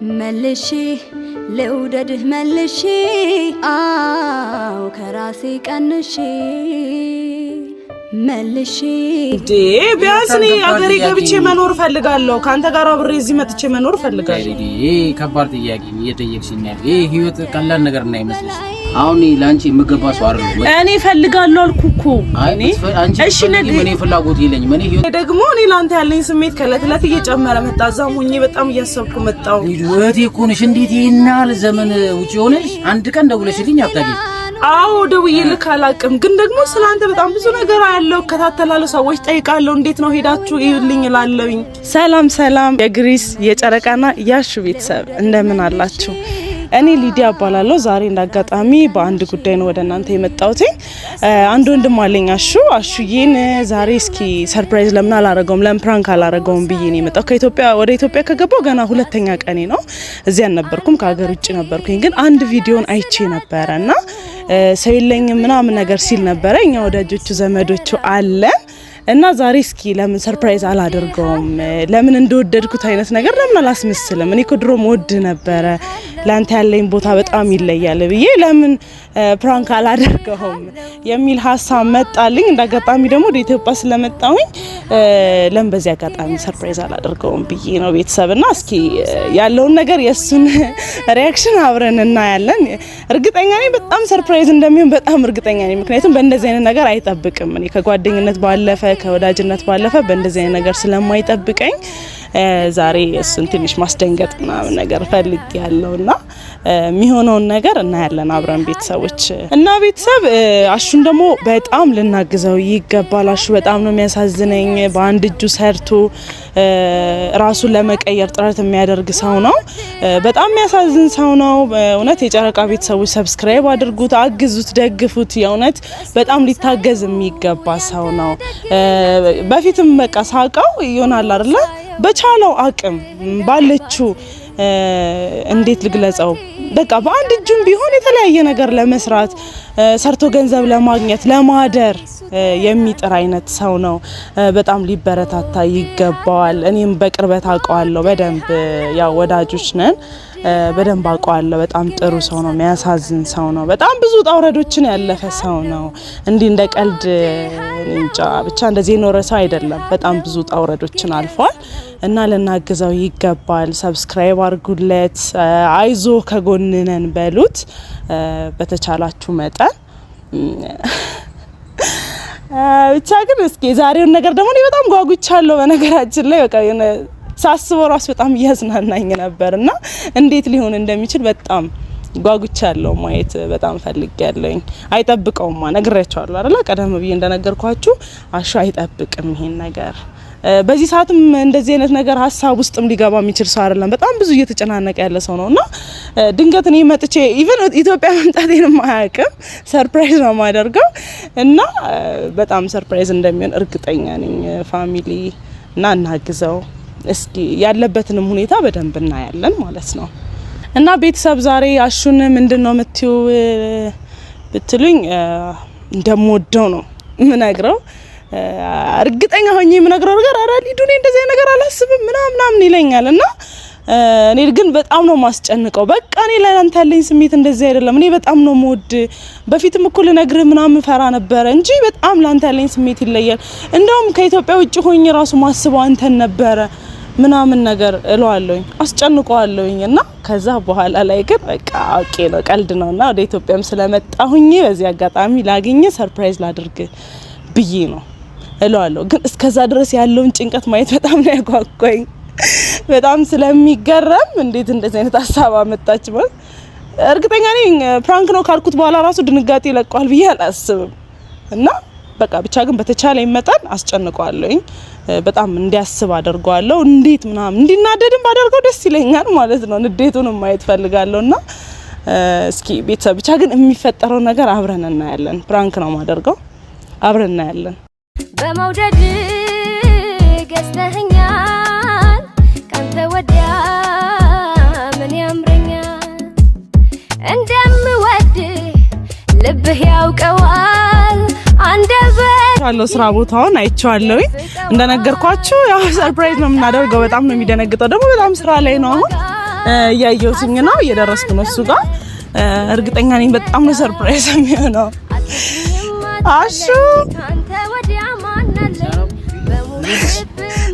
ملشي لودده ملشي كراسي قنشي ملشي دي بياسني اغري ገብቼ መኖር ፈልጋለሁ ካንተ ጋር አብሬ እዚህ መጥቼ መኖር ፈልጋለሁ ከባድ ጥያቄ ነው እየጠየቅሽኛል ህይወት ቀላል ነገር እና ይመስልሽ አሁን ላንቺ የምገባ ሰው አይደለም እኔ ፈልጋለሁ አልኩኩ እሺ እኔ ፍላጎት የለኝ ምን ህይወት ደግሞ እኔ ላንተ ያለኝ ስሜት ከለትለት እየጨመረ መጣ ዛሙኝ በጣም እያሰብኩ መጣው ህይወት ይኮንሽ እንዴት ይናል ዘመን ውጪ ሆነሽ አንድ ቀን ደውለሽልኝ አጣቂ አው ደውዬልክ አላቅም ግን ደግሞ ስላንተ በጣም ብዙ ነገር አያለው ከታተላለ ሰዎች ጠይቃለሁ እንዴት ነው ሄዳችሁ ይልኝ ይላለኝ ሰላም የግሪስ የጨረቃና ያሹ ቤተሰብ እንደምን አላችሁ እኔ ሊዲያ አባላለሁ ዛሬ እንዳጋጣሚ በአንድ ጉዳይ ነው ወደ እናንተ የመጣሁት አንድ ወንድም አለኝ አሹዬን ዛሬ እስኪ ሰርፕራይዝ ለምን አላረገውም ለምን ፕራንክ አላረገውም ብዬ ነው የመጣው ከኢትዮጵያ ወደ ኢትዮጵያ ከገባው ገና ሁለተኛ ቀኔ ነው እዚያ ነበርኩም ከሀገር ውጪ ነበርኩኝ ግን አንድ ቪዲዮን አይቼ ነበርና ሰው የለኝም ምናምን ነገር ሲል ነበር እኛ ወዳጆቹ ዘመዶቹ አለ እና ዛሬ እስኪ ለምን ሰርፕራይዝ አላደርገውም ለምን እንደወደድኩት አይነት ነገር ለምን አላስመስልም እኔ ከድሮም ወድ ነበር ላንተ ያለኝ ቦታ በጣም ይለያል ብዬ ለምን ፕራንክ አላደርገውም የሚል ሐሳብ መጣልኝ እንዳጋጣሚ ደግሞ ወደ ኢትዮጵያ ስለመጣሁኝ ለምን በዚህ አጋጣሚ ሰርፕራይዝ አላደርገውም ብዬ ነው ቤተሰብና እስኪ ያለውን ነገር የሱን ሪአክሽን አብረን እናያለን እርግጠኛ ነኝ በጣም ሰርፕራይዝ እንደሚሆን በጣም እርግጠኛ ነኝ ምክንያቱም በእንደዚህ አይነት ነገር አይጠብቅም እኔ ከጓደኝነት ባለፈ ከወዳጅነት ባለፈ በእንደዚህ አይነት ነገር ስለማይጠብቀኝ ዛሬ እሱን ትንሽ ማስደንገጥና ነገር ፈልግ ያለውና የሚሆነውን ነገር እናያለን አብረን ቤተሰቦች እና ቤተሰብ አሹን ደግሞ በጣም ልናግዘው ይገባል አሹ በጣም ነው የሚያሳዝነኝ በአንድ እጁ ሰርቶ ራሱን ለመቀየር ጥረት የሚያደርግ ሰው ነው በጣም የሚያሳዝን ሰው ነው እውነት የጨረቃ ቤተሰቦች ሰብስክራይብ አድርጉት አግዙት ደግፉት የእውነት በጣም ሊታገዝ የሚገባ ሰው ነው በፊትም በቃ ሳቀው ይሆናል አይደል በቻለው አቅም ባለችው እንዴት ልግለጸው በቃ በአንድ እጁም ቢሆን የተለያየ ነገር ለመስራት ሰርቶ ገንዘብ ለማግኘት ለማደር የሚጥር አይነት ሰው ነው በጣም ሊበረታታ ይገባዋል እኔም በቅርበት አውቀዋለሁ በደንብ ያው ወዳጆች ነን በደንብ አውቀዋለሁ በጣም ጥሩ ሰው ነው የሚያሳዝን ሰው ነው በጣም ብዙ ጣውረዶችን ያለፈ ሰው ነው እንዴ እንደ ቀልድ እንጃ ብቻ እንደዚህ ኖረ ሰው አይደለም በጣም ብዙ ጣውረዶችን አልፏል እና ለናግዘው ይገባል ሰብስክራይብ አድርጉለት አይዞ ከጎንነን በሉት በተቻላችሁ መጠን ብቻ ግን እስኪ ዛሬውን ነገር ደግሞ እኔ በጣም ጓጉቻለሁ በነገራችን ላይ በቃ ሳስበው ራስ በጣም ያዝናናኝ ነበርና እንዴት ሊሆን እንደሚችል በጣም ጓጉቻለሁ ማየት በጣም ፈልጌያለሁኝ አይጠብቀውማ ነግሬያቸዋለሁ አይደል ቀደም ብዬ እንደነገርኳችሁ አሹ አይጠብቅም ይሄን ነገር በዚህ ሰዓትም እንደዚህ አይነት ነገር ሐሳብ ውስጥም ሊገባ የሚችል ሰው አይደለም በጣም ብዙ እየተጨናነቀ ያለ ሰው ነውና ድንገት እኔ መጥቼ ኢቭን ኢትዮጵያ መምጣቴንም አያውቅም ሰርፕራይዝ ነው ማደርገው እና በጣም ሰርፕራይዝ እንደሚሆን እርግጠኛ ነኝ ፋሚሊ እና እናግዘው እስኪ ያለበትንም ሁኔታ በደንብ እናያለን ማለት ነው እና ቤተሰብ ዛሬ አሹን ምንድነው መጥተው ብትሉኝ እንደምወደው ነው ምነግረው እርግጠኛ ሆኜ ምነግረው ነገር አራ ሊዱኔ እንደዚህ ነገር አላስብም ምናምን ይለኛልና እኔ ግን በጣም ነው ማስጨንቀው በቃ እኔ ለአንተ ያለኝ ስሜት እንደዚህ አይደለም እኔ በጣም ነው ሞድ በፊትም እኮ ልነግርህ ምናምን ፈራ ነበር እንጂ በጣም ለአንተ ያለኝ ስሜት ይለያል እንደውም ከኢትዮጵያ ውጪ ሆኜ ራሱ ማስበው አንተን ነበር ምናምን ነገር እለዋለሁኝ አስጨንቀዋለሁኝና ከዛ በኋላ ላይ ግን በቃ ኦኬ ነው ቀልድ ነውና ወደ ኢትዮጵያም ስለመጣሁኝ በዚህ አጋጣሚ ላገኘ ሰርፕራይዝ ላድርግ ብዬ ነው እለዋለሁ ግን እስከዛ ድረስ ያለውን ጭንቀት ማየት በጣም ነው ያጓጓኝ በጣም ስለሚገረም እንዴት እንደዚህ አይነት ሐሳብ አመጣች ማለት እርግጠኛ ነኝ ፕራንክ ነው ካልኩት በኋላ ራሱ ድንጋጤ ይለቀዋል ብዬ አላስብም እና በቃ ብቻ ግን በተቻለ መጠን አስጨንቀዋለሁኝ በጣም እንዲያስብ አደርገዋለሁ እንዴት ምናምን እንዲናደድም ባደርገው ደስ ይለኛል ማለት ነው ንዴቱንም ማየት ፈልጋለሁና እስኪ ቤተሰብ ብቻ ግን የሚፈጠረው ነገር አብረን እናያለን ፕራንክ ነው ማደርገው አብረን እናያለን በመውደድ ገዝተኸኛል ካንተ ወዲያ ምን ያምረኛል እንደምወድ ልብህ ያውቀዋል አንደበ ስራ ቦታውን አይቻለሁ እንደነገርኳችሁ ያው ሰርፕራይዝ ነው የምናደርገው በጣም ነው የሚደነግጠው ደግሞ በጣም ስራ ላይ ነው ያየሁትኝ ነው እየደረስኩ ነው እሱ ጋር እርግጠኛ ነኝ በጣም ነው ሰርፕራይዝ የሚሆነው አሹ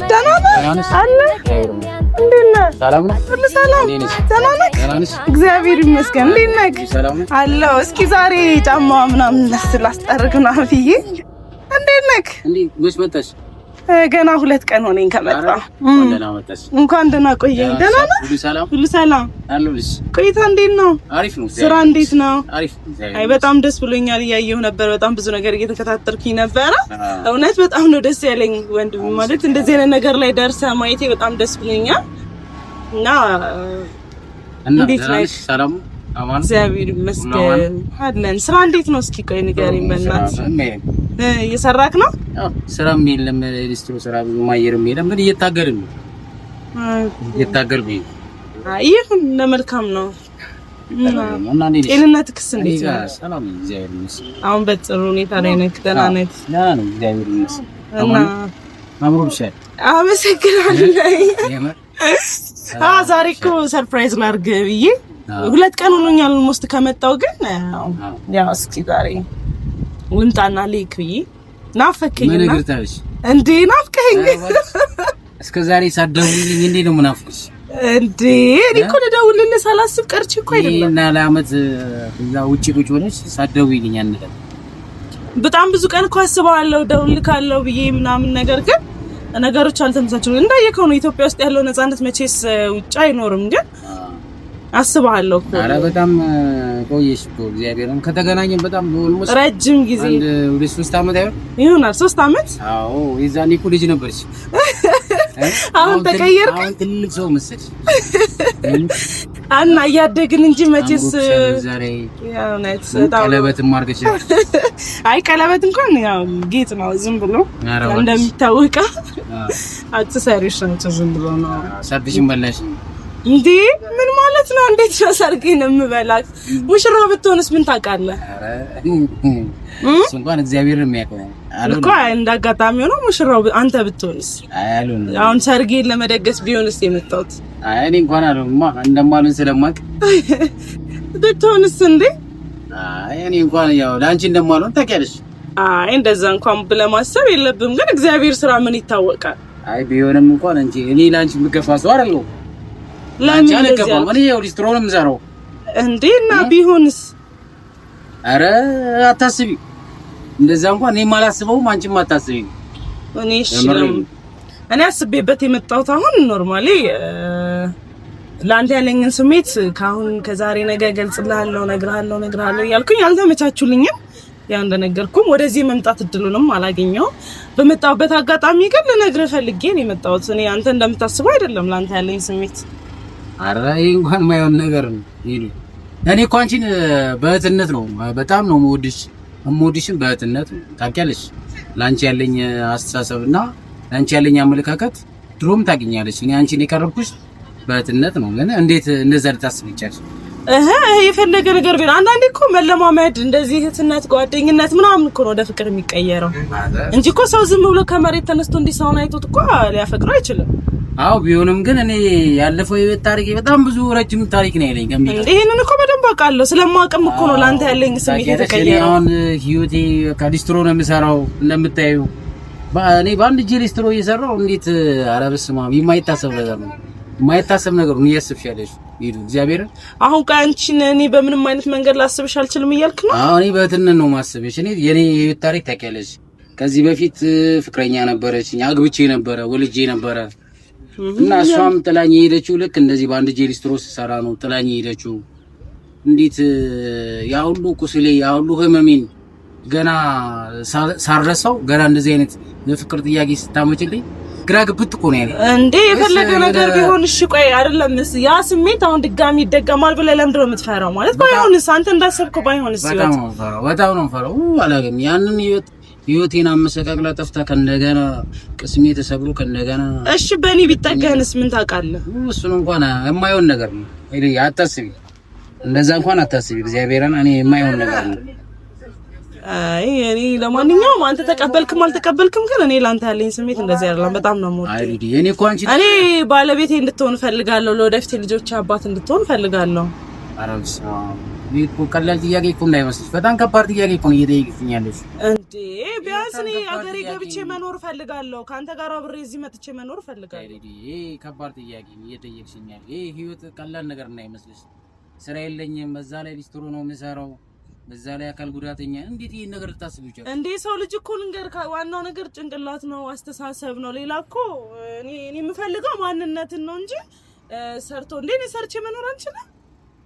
ደህና ነህ አለ እንዴት ነህ ሰላም ነው ሁሉ ሰላም ደህና ነህ እግዚአብሔር ይመስገን እንዴት ነህ አለው እስኪ ዛሬ ጫማ ምናምን ላስጠርግ ምናምን ብዬ እንዴት ነህ መች መጣሽ ገና 2 ቀን ሆነኝ ከመጣሁ እንኳን ደህና ቆየኝ ደህና ነህ ሁሉ ሰላም አለሁልሽ ቆይታ እንዴት ነው አሪፍ ነው ስራ እንዴት ነው አሪፍ አይ በጣም ደስ ብሎኛል እያየሁ ነበር በጣም ብዙ ነገር እየተከታተልኩኝ ነበር እውነት በጣም ነው ደስ ያለኝ ወንድም ማለት እንደዚህ አይነት ነገር ላይ ደርሰህ ማየቴ በጣም ደስ ብሎኛል እና እንዴት ነሽ ሰላም አማን እግዚአብሔር ይመስገን አለን ስራ እንዴት ነው እስኪ ቆይ ንገሪኝ በእናትህ እየሰራክ ነው ስራም የለም ሊስትሮ ስራ ማየርም የለም ግን እየታገልን ነው እየታገልኩኝ ይሁን ለመልካም ነው እና ጤንነትክስ እንዴት ነው ሰላም እግዚአብሔር ይመስገን አሁን በጥሩ ሁኔታ ላይ ነህ ደህና ነህ ነው እግዚአብሔር ይመስገን እና ማምሩብሽ አመሰግናለሁ ዛሬ እኮ ሰርፕራይዝ ላድርግ ብዬ 2 ቀን ሆኖኛል ሞስት ከመጣሁ ግን ያው እስኪ ዛሬ ወንጣና ሌክ ብዬ ናፈከኝና ምን ነገርታለሽ እንዴ ናፍቀኝ እስከ ዛሬ ሳደውልልኝ እንዴ ነው ምናፍቅሽ እንዴ እኔ እኮ ልደውልልህ ሳላስብ ቀርቼ እኮ አይደለም እና ለአመት እዛ ውጪ ቁጭ ሆነሽ ሳደውልልኝ አንተ በጣም ብዙ ቀን እኮ አስባለሁ ደውልልካለሁ ብዬ ምናምን ነገር ግን ነገሮች አልተመቻቹም እንዳየከው ነው ኢትዮጵያ ውስጥ ያለው ነፃነት መቼስ ውጭ አይኖርም ግን አስባለሁ እኮ አረ በጣም ቆየሽ እኮ እግዚአብሔርን ከተገናኘን በጣም ኦልሞስት ረጅም ጊዜ ወደ 3 አመት ይሆናል 3 አመት አዎ የዛኔ እኮ ልጅ ነበርሽ አሁን ተቀየርክ አሁን ትልቅ ሰው መሰለሽ እና እያደግን እንጂ መቼስ ዛሬ ያው ነጥ ቀለበትም አድርገሽ አይ ቀለበት እንኳን ያው ጌጥ ነው ዝም ብሎ እንደሚታወቀው አክሰሰሪዎች ናቸው ዝም ብሎ ነው ሰርግሽን በላሽ እንዴ ምን ማለት ነው እንዴት ነው ሰርጌን የምበላክ ሙሽራ ብትሆንስ ምን ታውቃለህ እንኳን እግዚአብሔር የሚያውቀው እኮ እንዳጋጣሚ ሆኖ ሙሽራው አንተ ብትሆንስ አይሉን አሁን ሰርጌን ለመደገስ ቢሆንስ የመጣሁት አይ እኔ እንኳን አለማ እንደማልን ስለማቅ ብትሆንስ እንዴ አይ እኔ እንኳን ያው ላንቺ እንደማልን ታውቂያለሽ አይ እንደዛ እንኳን ብለማሰብ የለብም ግን እግዚአብሔር ስራ ምን ይታወቃል አይ ቢሆንም እንኳን እንጂ እኔ ላንቺ ምገፋ ሰው አይደለሁ ለምን እንደዚህ ማን ይሄው ሊስትሮንም ዘራው እንዴና ቢሆንስ አረ አታስቢ እንደዛ እንኳን እኔ ማላስበውም አንቺም አታስቢ እኔ አስቤበት የመጣሁት አሁን ኖርማሊ ላንተ ያለኝን ስሜት ካሁን ከዛሬ ነገ ገልጽልሃለሁ ነግርሃለሁ ያልኩኝ አልተመቻቹልኝም ያ እንደነገርኩም ወደዚህ መምጣት እድሉንም አላገኘው በመጣሁበት አጋጣሚ ግን ልነግርህ ፈልጌ ነው የመጣሁት እኔ አንተ እንደምታስበው አይደለም ላንተ ያለኝ ስሜት አረ ይሄ እንኳን ማይሆን ነገር ነው ይሉ እኔ እኮ አንቺን በእህትነት ነው በጣም ነው የምወድሽን በእህትነት ታውቂያለሽ ላንቺ ያለኝ አስተሳሰብና ላንቺ ያለኝ አመለካከት ድሮም ታውቂኛለሽ እኔ አንቺን የቀረብኩሽ በእህትነት ነው ግን እንዴት እንደዛ ልታስብ ይቻላል የፈለገ ነገር ቢሆን አንዳንዴ እኮ መለማመድ እንደዚህ እህትነት ጓደኝነት ምናምን እኮ ነው ወደ ፍቅር የሚቀየረው እንጂ እኮ ሰው ዝም ብሎ ከመሬት ተነስቶ እንዲሳውን አይቶት እኮ ሊያፈቅረው አይችልም አው ቢሆንም ግን እኔ ያለፈው የቤት ታሪክ በጣም ብዙ ረጅም ታሪክ ነው ያለኝ ከሚል ይሄንን እኮ በደንብ አውቃለሁ ስለማውቅም እኮ ነው ላንተ ያለኝ ስሜት የተቀየረው አሁን ህይወቴ ከሊስትሮ ነው የምሰራው እንደምታዩ እኔ ባንድ ጂሊ ሊስትሮ እየሰራው እንዴት አረብስማ የማይታሰብ ነገር ነው የማይታሰብ ነገር ነው እያስብሻለሽ ይሉ እግዚአብሔር አሁን ካንቺን እኔ በምንም አይነት መንገድ ላስብሽ አልችልም እያልክ ነው አሁን እኔ በእህትነት ነው ማስብሽ እኔ የኔ የህይወት ታሪክ ታውቂያለሽ ከዚህ በፊት ፍቅረኛ ነበረችኝ አግብቼ ነበረ ወልጄ ነበረ እና እሷም ጥላኝ ሄደችው ልክ እንደዚህ ባንድ ጂሊ ሊስትሮ ሰራ ነው ጥላኝ ሄደችው እንዴት ያ ሁሉ ቁስሌ ያ ሁሉ ህመሜን ገና ሳረሰው ገና እንደዚህ አይነት የፍቅር ጥያቄ ስታመጭልኝ ግራ ግብት እኮ ነው ያለው እንዴ የፈለገ ነገር ቢሆን እሺ ቆይ አይደለም ያ ስሜት አሁን ድጋሚ ይደገማል ብለህ ለምንድን ነው የምትፈራው ማለት ባይሆንስ አንተ እንዳሰብከው ባይሆንስ በጣም ነው ፈራው አላገም ያንን ህይወቴን አመሰቃቅላ ጠፍታ ከእንደገና ቅስሜ ተሰብሮ ከእንደገና እሺ በእኔ ቢጠጋህንስ ምን ታውቃለህ እሱን እንኳን የማይሆን ነገር ነው አታስቢ እንደዛ እንኳን አታስቢ እግዚአብሔርን እኔ የማይሆን ነገር ነው አይ እኔ ለማንኛውም አንተ ተቀበልክም አልተቀበልክም ግን እኔ ላንተ ያለኝ ስሜት እንደዚህ አይደለም። በጣም ነው የምወደው። አይ ዲዲ እኔ እኮ አንቺ እኔ ባለቤቴ እንድትሆን ፈልጋለሁ። ለወደፊት ልጆች አባት እንድትሆን ፈልጋለሁ። አረብሳ ቢኮ ቀላል ጥያቄ እኮ እንዳይመስልሽ፣ በጣም ከባድ ጥያቄ እኮ ነው እየጠየቅሽኛለሽ። እንዴ ቢያንስ እኔ አገሬ ገብቼ መኖር ፈልጋለሁ። ካንተ ጋር አብሬ እዚህ መጥቼ መኖር ፈልጋለሁ። አይ ዲዲ ይሄ ከባድ ጥያቄ ነው እየጠየቅሽኛል። ይሄ ህይወት ቀላል ነገር እንዳይመስልሽ። ስራ የለኝም፣ በዛ ላይ ሊስትሮ ነው የምሰራው፣ በዛ ላይ አካል ጉዳተኛ። እንዴት ይሄን ነገር ልታስቢው ይችላል እንዴ? ሰው ልጅ እኮ ልንገር፣ ዋናው ነገር ጭንቅላት ነው፣ አስተሳሰብ ነው። ሌላ እኮ እኔ የምፈልገው ማንነትን ነው እንጂ ሰርቶ እንዴ እኔ ሰርቼ መኖር አንችልም።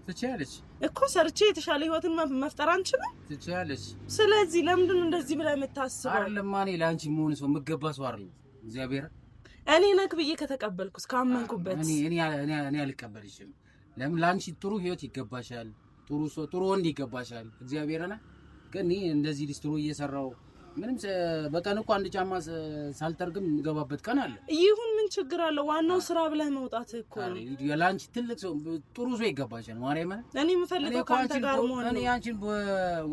ትችያለሽ እኮ ሰርቼ የተሻለ ህይወትን መፍጠር አንችልም። ትችያለሽ። ስለዚህ ለምንድን ነው እንደዚህ ብለህ የምታስበው? አይደለም እኔ ለአንቺ መሆን ሰው የምገባ ሰው አይደለም። እግዚአብሔር እኔ ነክ ብዬ ከተቀበልኩስ ካመንኩበት እኔ አልቀበልሽም። ለምን ለአንቺ ጥሩ ህይወት ይገባሻል፣ ጥሩ ሰው ጥሩ ወንድ ይገባሻል። እግዚአብሔርና ግን እኔ እንደዚህ ሊስትሮ እየሰራው ምንም በቀን እኮ አንድ ጫማ ሳልጠርግም የምገባበት ቀን አለ። ይሁን ምን ችግር አለው? ዋናው ስራ ብለህ መውጣት እኮ ነው። ለአንቺ ትልቅ ሰው ጥሩ ሰው ይገባሻል። ማርያም እኔ የምፈልገው ካንተ ጋር መሆን ነው። እኔ አንቺን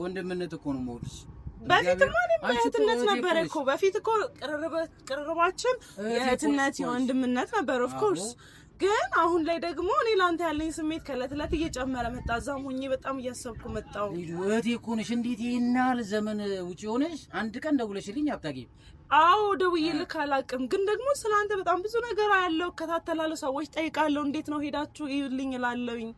ወንድምነት እኮ ነው የምወድሽ። በፊትማ እህትነት ነበር እኮ። በፊት እኮ ቅርርባችን የእህትነት የወንድምነት ነበር ኦፍ ኮርስ። ግን አሁን ላይ ደግሞ እኔ ላንተ ያለኝ ስሜት ከእለት እለት እየጨመረ መጣ። እዛም ሆኜ በጣም እያሰብኩ መጣሁ። እህቴ እኮ ነሽ። እንዴት ይሄን ያህል ዘመን ውጪ ሆነሽ አንድ ቀን ደውለሽልኝ አታውቂም? አዎ ደውዬልህ አላውቅም። ግን ደግሞ ስለአንተ በጣም ብዙ ነገር አያለው፣ እከታተላለሁ፣ ሰዎች ጠይቃለሁ። እንዴት ነው ሄዳችሁ ይልኝ እላለሁኝ።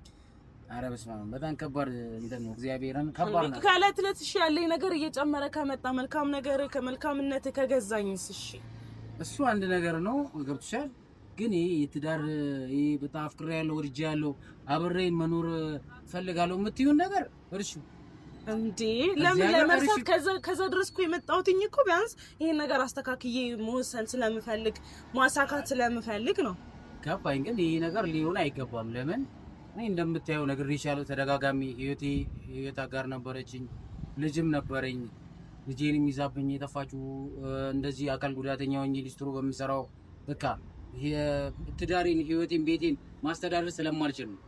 ኧረ በስመ አብ በጣም ከባድ እንትን ነው። እግዚአብሔርን ከባድ ነው። ከእለት እለት እሺ ያለኝ ነገር እየጨመረ ከመጣ መልካም ነገር ከመልካምነት ከገዛኝስ እሺ እሱ አንድ ነገር ነው። ገብቶሻል? ግን ይሄ የትዳር ይሄ በጣም አፍቅሬ ያለው ወድጄ ያለው አብሬ መኖር ፈልጋለሁ የምትይውን ነገር እርሺ እንዴ። ለምን ለመርሳት ከዛ ድረስ እኮ የመጣሁትኝ እኮ ቢያንስ ይሄን ነገር አስተካክዬ መወሰን ስለምፈልግ ማሳካት ስለምፈልግ ነው። ገባኝ። ግን ይሄ ነገር ሊሆን አይገባም። ለምን እኔ እንደምታየው ነግሬሻለሁ ተደጋጋሚ። ህይወት አጋር ነበረችኝ፣ ልጅም ነበረኝ። ልጄንም ይዛብኝ የጠፋችው እንደዚህ አካል ጉዳተኛ ሆኜ ሊስትሮ በምሰራው በቃ ትዳሬን ህይወቴን ቤቴን ማስተዳደር ስለማልችል ነው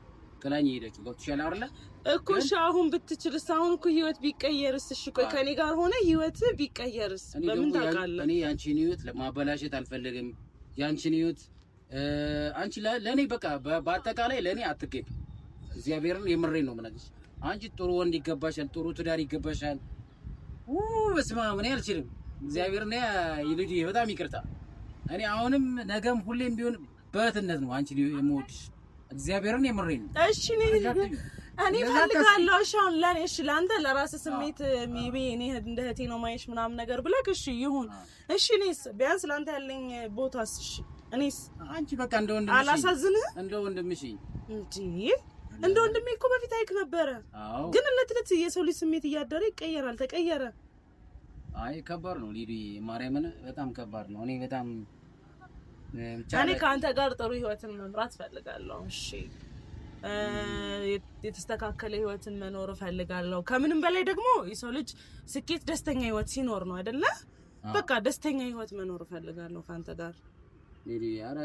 ከላኝ ሄደችው። ገብቶሻል አይደለ እኮ? እሺ አሁን ብትችልስ? አሁን እኮ ህይወት ቢቀየርስ? እሺ ቆይ ከኔ ጋር ሆነ ህይወት ቢቀየርስ? በምን ታውቃለህ? እኔ ያንቺን ህይወት ለማበላሸት አልፈልግም። ያንቺን ህይወት አንቺ ለኔ በቃ በአጠቃላይ ለኔ አትገቢ። እግዚአብሔርን የምሬን ነው የምነግርሽ። አንቺ ጥሩ ወንድ ይገባሻል፣ ጥሩ ትዳር ይገባሻል። በስመ አብ እኔ አልችልም። እግዚአብሔርን ይልዲ በጣም ይቅርታ። እኔ አሁንም ነገም ሁሌም ቢሆን በእህትነት ነው አንቺ የምወድሽ። እግዚአብሔርን የምሬን ነው። እሺ እኔ ፈልጋለሁ። እሺ አሁን ለኔ እሺ ለአንተ ለራስህ ስሜት ሜቢ እኔ እንደ እህቴ ነው ማየሽ ምናምን ነገር ብለህ እሺ ይሁን። እሺ እኔስ ቢያንስ ለአንተ ያለኝ ቦታስ? እሺ እኔስ አንቺ በቃ እንደ ወንድምሽ አላሳዝንህ? እንደ ወንድምሽ እንዴ እንደ ወንድሜ እኮ በፊት አይክ ነበረ። ግን እለት የሰው ልጅ ስሜት እያደረ ይቀየራል። ተቀየረ። አይ ከባድ ነው ሊዲ፣ ማርያምን በጣም ከባድ ነው። እኔ በጣም እኔ ከአንተ ጋር ጥሩ ህይወትን መምራት ፈልጋለሁ። እሺ የተስተካከለ ህይወትን መኖር ፈልጋለሁ። ከምንም በላይ ደግሞ የሰው ልጅ ስኬት ደስተኛ ህይወት ሲኖር ነው አይደለ? በቃ ደስተኛ ህይወት መኖር ፈልጋለሁ ከአንተ ጋር ሊዲ። ኧረ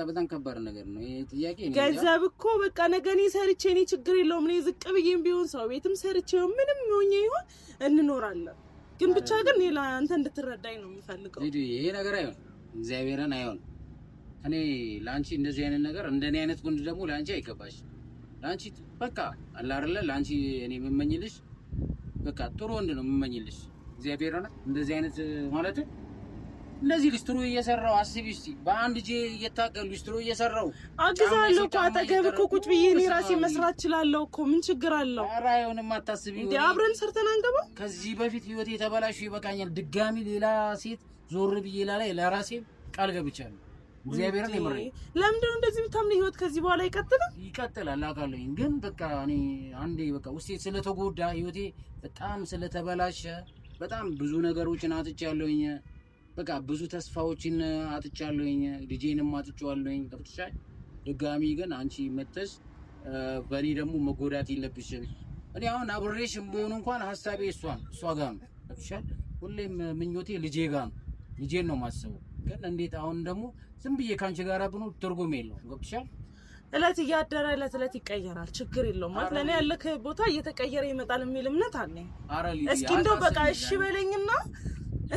በጣም ከባድ ነገር ነው ይሄ ጥያቄ። ገንዘብ እኮ በቃ ነገ እኔ ሰርቼ እኔ ችግር የለውም እኔ ዝቅ ብዬም ቢሆን ሰው ቤትም ሰርቼ ምንም ሆኜ ይሆን እንኖራለን። ግን ብቻ ግን እኔ ለአንተ እንድትረዳኝ ነው የምፈልገው ሊዲ። ይሄ ነገር አይሆን፣ እግዚአብሔርን አይሆን። እኔ ላንቺ እንደዚህ አይነት ነገር እንደኔ አይነት ወንድ ደግሞ ላንቺ አይገባሽ። ላንቺ በቃ አለ አይደለ? ላንቺ እኔ የምመኝልሽ በቃ ጥሩ ወንድ ነው የምመኝልሽ። እግዚአብሔርን እንደዚህ አይነት ማለት እንደዚህ ሊስትሮ እየሰራው አስቢ እስቲ። በአንድ እጄ እየታገሉ ሊስትሮ እየሰራው አግዛለሁ እኮ አጠገብህ እኮ ቁጭ ብዬ እኔ ራሴ መስራት እችላለሁ እኮ። ምን ችግር አለው? ኧረ አይሆንም፣ አታስቢ። እንዴ አብረን ሰርተን አንገባ? ከዚህ በፊት ህይወቴ የተበላሹ ይበቃኛል። ድጋሚ ሌላ ሴት ዞር ብዬ ለራሴ ቃል ገብቻለሁ። እግዚአብሔርን የምሬ። ለምንድን ነው እንደዚህ የምታምነው? ህይወት ከዚህ በኋላ ይቀጥላል አውቃለሁኝ። ግን በቃ እኔ አንዴ በቃ ውስጤ ስለተጎዳ ህይወቴ በጣም ስለተበላሸ በጣም ብዙ ነገሮችን አጥቻለሁኝ። በቃ ብዙ ተስፋዎችን አጥቻለሁኝ። ልጄንም አጥቻለሁኝ። ገብቶሻል? ድጋሚ ግን አንቺ መተሽ በእኔ ደግሞ መጎዳት የለብሽም። እኔ አሁን አብሬሽ ብሆን እንኳን ሀሳቤ እሷ ጋር ነው። ገብቶሻል? ሁሌም ምኞቴ ልጄ ጋር ነው። ልጄን ነው የማስበው። ግን እንዴት አሁን ደግሞ ዝም ብዬ ካንቺ ጋር ብኖር ትርጉም የለውም። ገብቶሻል? እለት እያደረ እለት ይቀየራል ችግር የለውም ማለት ለኔ ያለከ ቦታ እየተቀየረ ይመጣል የሚል እምነት አለኝ እስኪ እንደው በቃ እሺ በለኝና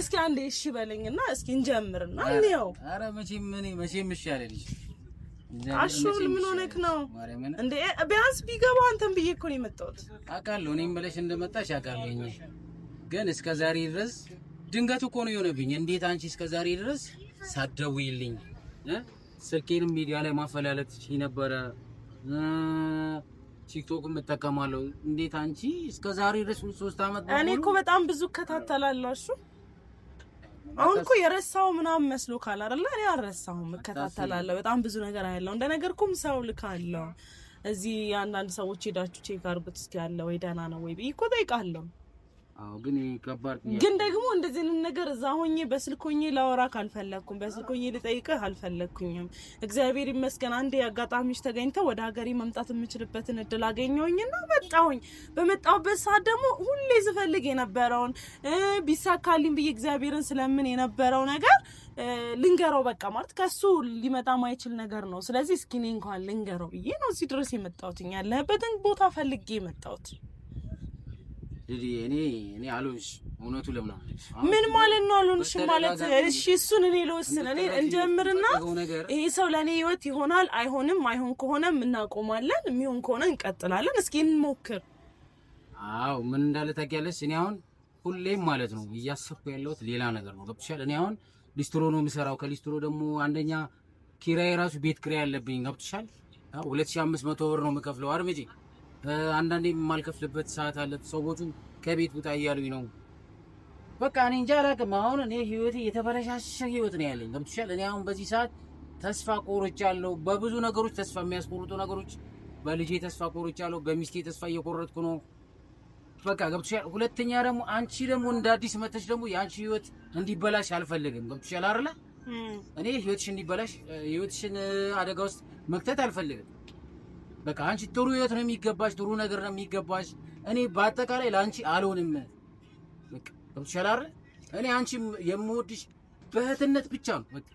እስኪ አንዴ እሺ በለኝና እስኪ እንጀምርና እንየው አረ መቼም እሺ አለልሽ አሹል ምን ሆነክ ነው እንዴ ቢያንስ ቢገባው አንተም ብዬ እኮ ነው የመጣሁት አውቃለሁ እኔም ብለሽ እንደመጣሽ አውቃለሁ ግን እስከ ዛሬ ድረስ ድንገት እኮ ነው የሆነብኝ እንዴት አንቺ እስከ ዛሬ ድረስ ሳትደውይልኝ ስልኬንም ሚዲያ ላይ ማፈላለግ ትችይ ነበረ ቲክቶክም እጠቀማለሁ እንዴት አንቺ እስከ ዛሬ ድረስ 3 አመት እኔ እኮ በጣም ብዙ እከታተላለሁ እሱ አሁን እኮ የረሳው ምናምን መስሎ ካል አይደል እኔ አልረሳሁም እከታተላለሁ በጣም ብዙ ነገር አያለው እንደነገርኩም ሰው ልካለሁ እዚህ አንዳንድ ሰዎች ሄዳችሁ ቼክ አድርጉት እስኪ ያለ ወይ ደህና ነው ወይ ቢኮ ጠይቃለሁ አዎ ግን ይከባር ግን ደግሞ እንደዚህ ነገር እዛ ሆኜ በስልኮኜ ላወራ ካልፈለኩም በስልኮኜ ልጠይቅህ አልፈለኩኝም እግዚአብሔር ይመስገን አንዴ ያጋጣሚሽ ተገኝተ ወደ ሀገሬ መምጣት የምችልበትን እድል አገኘሁኝና መጣሁኝ በመጣሁበት ሰዓት ደግሞ ሁሌ ዝፈልግ የነበረውን ቢሳካልኝ ብዬ እግዚአብሔርን ስለምን የነበረው ነገር ልንገረው በቃ ማለት ከሱ ሊመጣ ማይችል ነገር ነው ስለዚህ እስኪ እኔ እንኳን ልንገረው ብዬ ነው እዚህ ድረስ የመጣሁትኝ ያለበትን ቦታ ፈልጌ የመጣሁት እኔ አሉንሽ እውነቱ ለምን ምን ማለት ነው አሉንሽ ማለት እሺ እሱን እኔ ልወስን እኔ እንጀምርና ይሄ ሰው ለኔ ህይወት ይሆናል አይሆንም አይሆን ከሆነም እናቆማለን የሚሆን ከሆነ እንቀጥላለን እስኪ እንሞክር አዎ ምን እንዳለ ታውቂያለሽ እኔ አሁን ሁሌም ማለት ነው እያሰብኩ ያለሁት ሌላ ነገር ነው ገብቶሻል እኔ አሁን ሊስትሮ ነው የምሰራው ከሊስትሮ ደግሞ አንደኛ ኪራይ ራሱ ቤት ኪራይ አለብኝ ገብቶሻል 2500 ብር ነው የምከፍለው አርምጂ አንዳንዴ የማልከፍልበት ሰዓት አለ ሰዎቹ ከቤት ውጣ እያሉኝ ነው በቃ እኔ እንጃ አላውቅም አሁን እኔ ህይወቴ የተበላሸ ህይወት ነው ያለኝ ገብቶሻል እኔ አሁን በዚህ ሰዓት ተስፋ ቆርጫለሁ በብዙ ነገሮች ተስፋ የሚያስቆርጡ ነገሮች በልጄ ተስፋ ቆርጫለሁ በሚስቴ ተስፋ እየቆረጥኩ ነው በቃ ገብቶሻል ሁለተኛ ደግሞ አንቺ ደግሞ እንደ አዲስ መተሽ ደግሞ ያንቺ ህይወት እንዲበላሽ አልፈልግም ገብቶሻል አይደል እኔ ህይወትሽ እንዲበላሽ ህይወትሽን አደጋ ውስጥ መክተት አልፈልግም በቃ አንቺ ጥሩ ህይወት ነው የሚገባሽ ጥሩ ነገር ነው የሚገባሽ እኔ በአጠቃላይ ላንቺ አልሆንም በቃ ገብቶሻል አይደል እኔ አንቺ የምወድሽ በእህትነት ብቻ ነው በቃ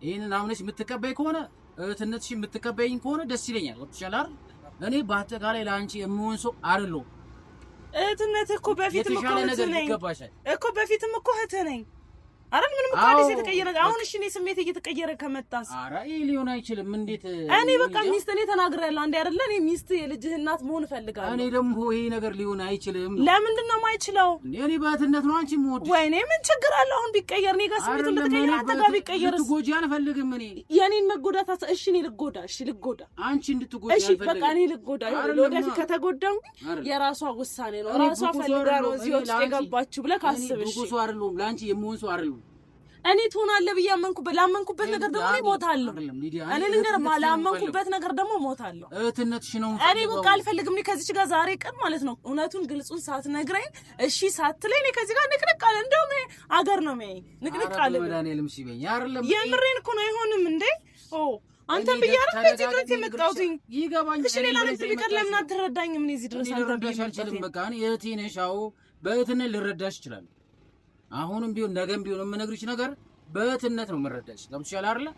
ይሄንን አምነሽ የምትቀበይ ከሆነ እህትነትሽ የምትቀበይኝ ከሆነ ደስ ይለኛል ገብቶሻል አይደል እኔ በአጠቃላይ ላንቺ የምሆን ሰው አይደለሁ እህትነት እኮ በፊትም እኮ በፊትም እኮ እህት ነኝ አረን ምንም ካዲስ የተቀየረ አሁን እሺ ነው ስሜት እየተቀየረ ከመጣስ አራ ይሄ ሊሆን አይችልም እንዴት እኔ በቃ ሚስት እኔ ተናግሬያለሁ አንዴ አይደለ እኔ ሚስት የልጅህ እናት መሆን ፈልጋለሁ እኔ ደግሞ ይሄ ነገር ሊሆን አይችልም ለምንድን ነው የማይችለው እኔ በእህትነት ነው አንቺ ሞድ ወይኔ ምን ችግር አለ አሁን ቢቀየር እኔ ጋር ስሜት ልትቀየር አትጋ ቢቀየር ልትጎጂ አልፈልግም እኔ የኔን መጎዳት እሺ እኔ ልጎዳ አንቺ እንድትጎጂ አልፈልግም እሺ በቃ እኔ ልጎዳ ወደፊት ከተጎዳው የራሷ ውሳኔ ነው ራሷ ፈልጋ ነው እዚህ ውስጥ የገባችሁ ብለህ ካስብሽ ጉጉሱ አይደለም ላንቺ የምሆን ሰው አይደለም እኔ ትሆናለህ ብዬ ላመንኩበት ነገር ደግሞ እሞታለሁ እኔ ልንገር ላመንኩበት ነገር ደግሞ እሞታለሁ እህትነትሽ ነው እኔ በቃ አልፈልግም እኔ ከዚህ ጋር ዛሬ ቀን ማለት ነው እውነቱን ግልጹን ሳትነግረኝ እሺ ሳትለኝ እኔ ከዚህ ጋር ንቅንቅ አለ እንደውም አገር ነው የሚያይ ንቅንቅ አለ መድኃኒዓለም ሲበኝ አይደለም የምሬን እኮ ነው አይሆንም እንዴ አንተም ብያለሁ ከዚህ ድረስ የመጣሁት ይገባኝ እሺ ሌላ ነገር ቢቀር ለምን አትረዳኝም እኔ እዚህ ድረስ ልረዳሽ አልችልም በቃ እኔ እህቴ ነሽ አዎ በእህትነት ልረዳሽ እችላለሁ አሁንም ቢሆን ነገም ቢሆን የምነግርሽ ነገር በእህትነት ነው የምረዳሽ ገብቶሻል አይደል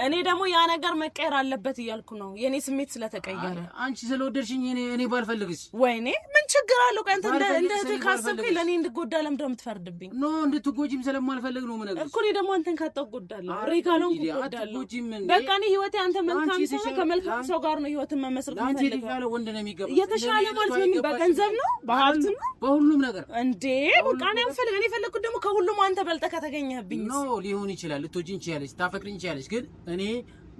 እኔ ደግሞ ያ ነገር መቀየር አለበት እያልኩ ነው የኔ ስሜት ስለተቀየረ አንቺ ስለወደድሽኝ እኔ ባልፈልግስ ወይኔ ምን ችግር አለው ቀንተ እንደ ካሰብከኝ ለኔ እንድጎዳ ለምን እንደምትፈርድብኝ ኖ እንድትጎጂም ስለማልፈልግ ነው ምን እኮ እኔ ደግሞ አንተን ካጣው ጎዳለሁ ሪካሎን ጎዳለሁ በቃ እኔ ህይወቴ አንተ መልካም ሰው ከመልካም ሰው ጋር ነው ህይወትን መመስረት አንቺ የተሻለ ወንድ ነው የሚገባው የተሻለ ማለት ምን በገንዘብ ነው በሀብት ነው በሁሉም ነገር እንዴ በቃ እኔ የፈለኩት ደግሞ ከሁሉም አንተ በልጠህ ከተገኘህብኝ ኖ ሊሆን ይችላል ልትወጂኝ ትችያለሽ ታፈቅሪኝ ትችያለሽ ግን እኔ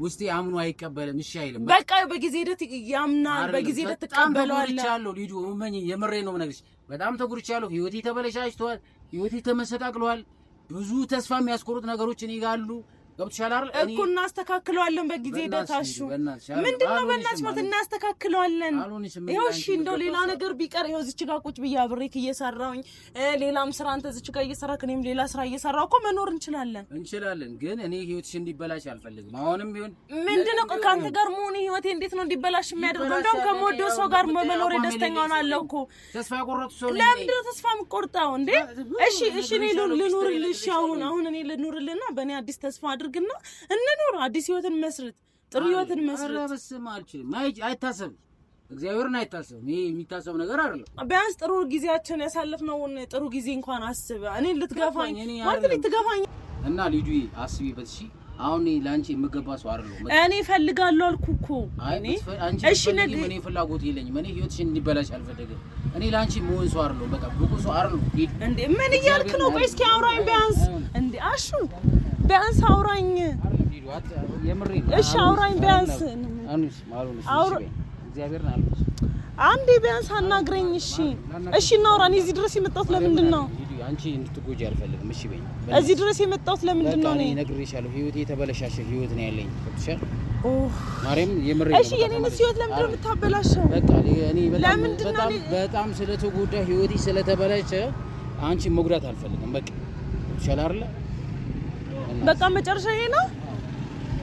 ውስጤ አምኖ አይቀበልም እሺ አይልም በቃ በጊዜ ሂደት ያምናል በጊዜ ሂደት ተቀበለዋለሁ ልጁ እመኝ የምሬ ነው የምነግርሽ በጣም ተጉርቻለሁ ህይወቴ ተበለሻሽቷል ህይወቴ ተመሰቃቅሏል ብዙ ተስፋ የሚያስቆርጥ ነገሮች እኔ ጋር አሉ ገብቶሻል አይደል እኮ እናስተካክለዋለን በጊዜ ሂደት አሹ ምንድነው በእናትሽ ማለት እናስተካክለዋለን ይኸው እሺ እንደው ሌላ ነገር ቢቀር ይኸው እዚች ጋር ቁጭ ብዬ አብሬክ እየሰራሁኝ ሌላም ስራ አንተ እዚች ጋር እየሰራክ እኔም ሌላ ስራ እየሰራሁ እኮ መኖር እንችላለን ግን እኔ ህይወትሽ እንዲበላሽ አልፈልግም አሁንም ቢሆን ምንድነው ከአንተ ጋር መሆኔ ህይወቴ እንዴት ነው እንዲበላሽ የሚያደርገው እንደውም ከምወደው ሰው ጋር መኖር ደስተኛ ሆናለሁ እኮ ተስፋ ቆረጥኩ ሰው ለምንድነው ተስፋ የምቆርጠው እንዴ እሺ እኔ ልኑርልሽ አሁን እኔ ልኑርልና በእኔ አዲስ ተስፋ ግና እንኑር አዲስ ህይወትን መስርት ጥሩ ህይወትን መስረት። ኧረ በስመ አብ አልችልም። አይታሰብም፣ እግዚአብሔርን አይታሰብም። ይሄ የሚታሰብ ነገር አይደለም። ቢያንስ ጥሩ ጊዜያችን ያሳለፍነውን ጥሩ ጊዜ እንኳን አስብ። እኔ ልትገፋኝ ማለት ልትገፋኝ እና ልጁ አስቢበት። እሺ አሁን ላንቺ የምገባ ሰው አይደለም። እኔ ፈልጋለሁ አልኩህ እኮ። እሺ እኔ ፍላጎት የለኝም። እኔ ህይወትሽ እንዲበላሽ አልፈልግም። እኔ ላንቺ መሆን ሰው አይደለም። በቃ ብቁ ሰው አይደለም። እንዴ ምን እያልክ ነው? ቆይ እስኪ አውራኝ ቢያንስ። እንዴ አሹ ቢያንስ አውራኝ። እሺ አውራኝ ቢያንስ። እግዚአብሔርን አልኩሽ አንዴ ቢያንስ አናግረኝ። እሺ እናውራ። እኔ እዚህ ድረስ የመጣሁት ለምንድን ነው? አንቺ እንድትጎጂ አልፈልግም። እሺ በይኝ። እዚህ ድረስ የመጣሁት ለምንድን ነው? እኔ ነግሬሻለሁ። ህይወቴ የተበላሻሸ ህይወት ነው ያለኝ። ገብቶሻል? ማርያም የምሬ እሺ የኔንስ ህይወት ለምንድን ነው የምታበላሸው? በቃ እኔ በጣም ስለተጎዳ ህይወቴ ስለተበላሸ አንቺ መጉዳት አልፈልግም። በቃ ገብቶሻል አይደለ? በቃ መጨረሻ ይሄ ነው።